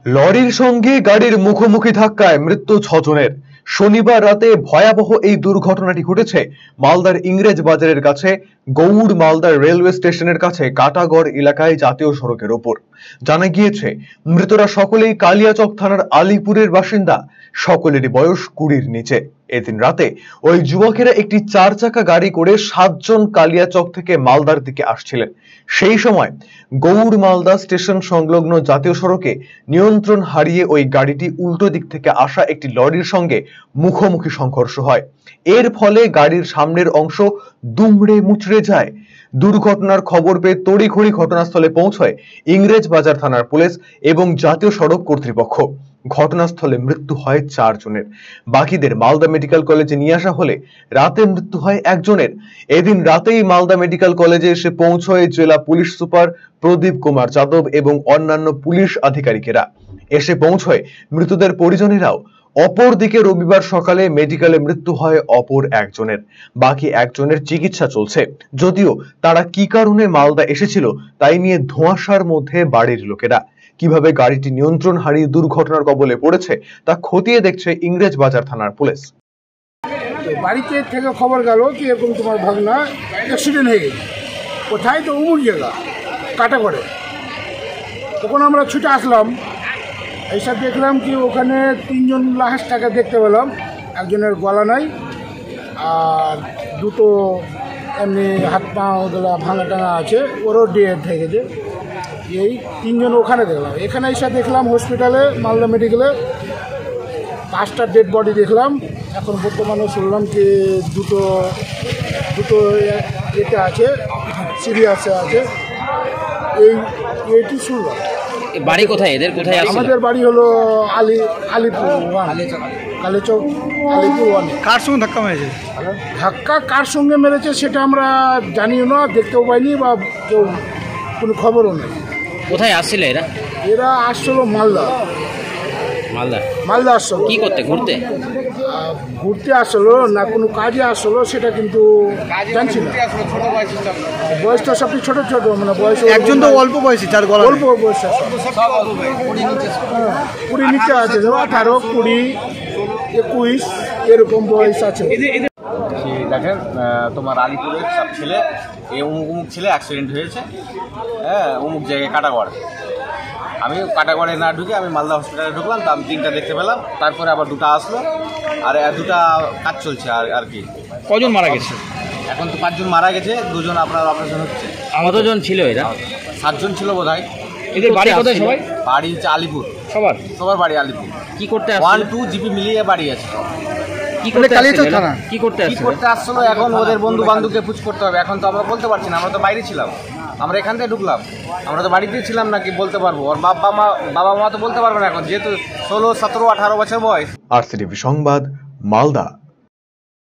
লরির সঙ্গে গাড়ির মুখোমুখি ধাক্কায় মৃত্যু 6 জনের। শনিবার রাতে ভয়াবহ এই দুর্ঘটনাটি ঘটেছে মালদার ইংরেজ বাজারের কাছে গৌড় মালদার রেলওয়ে স্টেশনের কাছে কাটাগড় এলাকায় জাতীয় সড়কের ওপর। জানা গিয়েছে মৃতরা সকলেই কালিয়াচক থানার আলিপুরের বাসিন্দা, সকলেরই বয়স 20-র নিচে। এদিন রাতে ওই যুবকেরা একটি 4 চাকা গাড়ি করে 7 জন কালিয়াচক থেকে মালদার দিকে আসছিলেন। সেই সময় গৌড় মালদা স্টেশন সংলগ্ন জাতীয় সড়কে নিয়ন্ত্রণ হারিয়ে ওই গাড়িটি উল্টো দিক থেকে আসা একটি লরির সঙ্গে মুখোমুখি সংঘর্ষ হয়। এর ফলে গাড়ির সামনের অংশ দুমড়ে মুচড়ে যায়। দুর্ঘটনার খবর পেয়ে তড়িঘড়ি ঘটনাস্থলে পৌঁছয় ইংরেজ বাজার থানার পুলিশ এবং জাতীয় সড়ক কর্তৃপক্ষ। ঘটনাস্থলে মৃত্যু হয় 4 জনের। বাকিদের মালদা মেডিকেল কলেজে নিয়ে আসা হলে রাতে মৃত্যু হয় 1 জনের। এদিন রাতেই মালদা মেডিকেল কলেজে এসে পৌঁছয় জেলা পুলিশ সুপার প্রদীপ কুমার যাদব এবং অন্যান্য পুলিশ আধিকারিকেরা। এসে পৌঁছয় মৃতদের পরিজনেরাও। অপরদিকে রবিবার সকালে মেডিকেলে মৃত্যু হয় অপর 1 জনের। বাকি 1 জনের চিকিৎসা চলছে। যদিও তারা কি কারণে মালদা এসেছিল তাই নিয়ে ধোঁয়াশার মধ্যে বাড়ির লোকেরা। কিভাবে গাড়িটি নিয়ন্ত্রণ হারিয়ে দুর্ঘটনার কবলে পড়েছে তা খতিয়ে দেখছে ইংরেজ বাজার থানার পুলিশ। বাড়িতে থেকে খবর গেল কি এরকম তোমার ভাগনা অ্যাক্সিডেন্ট হয়ে গেছে, কোথায় তো উমুর জায়গা কাটাগড়ে। তখন আমরা ছুটে আসলাম, এইসব দেখলাম কি ওখানে 3 জন লাশটাকে দেখতে পেলাম। একজনের গলা নাই আর দুটো এমনি হাত পা ওগুলা ভাঙা টাঙা আছে, ওরও ডেড হয়ে গেছে। এই 3 জন ওখানে দেখলাম। এখানে এসে দেখলাম হসপিটালে মালদা মেডিকেলে 5টা ডেড বডি দেখলাম। এখন বর্তমানে শুনলাম কি দুটো এতে আছে, সিরিয়াসে আছে। এইটি শুনলাম। বাড়ি কোথায় এদের? কোথায় আসছে? আমাদের বাড়ি হলো আলিপুর কালিয়াচক আলিপুর 1। কার সঙ্গে ধাক্কা মেরেছে? ধাক্কা কার সঙ্গে মেরেছে সেটা আমরা জানিও না, দেখতেও পাইনি বা কেউ কোনো খবরও নেই। কোথায় আসছিল এরা? এরা আসছিল মালদা আসছিল। কি করতে? ঘুরতে আসলো না কোনো কাজে আসলো সেটা কিন্তু জানছি না। বয়স তো সবটি ছোট মানে বয়স একজন তো অল্প বয়সী, যার গলা অল্প বয়স 20 নিচে আছে, 18, 20, 21 এরকম বয়স আছে। দেখেন তোমার আলিপুরের সব ছেলে অমুক ছেলে অ্যাক্সিডেন্ট হয়েছে, হ্যাঁ অমুক জায়গায় কাটাগড়। আমি কাটাগড়ে না ঢুকে আমি মালদা হসপিটালে ঢুকলাম, তো আমি 3টা দেখতে পেলাম। তারপরে আবার 2টা আসলো, আর 2টা কাজ চলছে। আর কি কজন মারা গেছে? এখন তো 5 জন মারা গেছে, 2 জন আপনার অপারেশন হচ্ছে। কতজন ছিল এরা? 7 জন ছিল বোধহয়। এদের বাড়ি কোথায় সবাই? বাড়ি হচ্ছে আলিপুর। সবার বাড়ি আলিপুর। কি করতে 1-2 জিপি মিলিয়ে বাড়ি আছে সব। কি করতে আসছিল? এখন ওদের বন্ধু বান্ধবকে পুছ করতে হবে। এখন তো আমরা বলতে পারছি না, আমরা তো বাইরে ছিলাম। আমরা এখান থেকে ঢুকলাম, আমরা তো বাড়িতেই ছিলাম, নাকি বলতে পারবো? ওর বাবা মা তো বলতে পারবে না এখন, যেহেতু 16, 17, 18 বছর বয়স। RCTV সংবাদ, মালদা।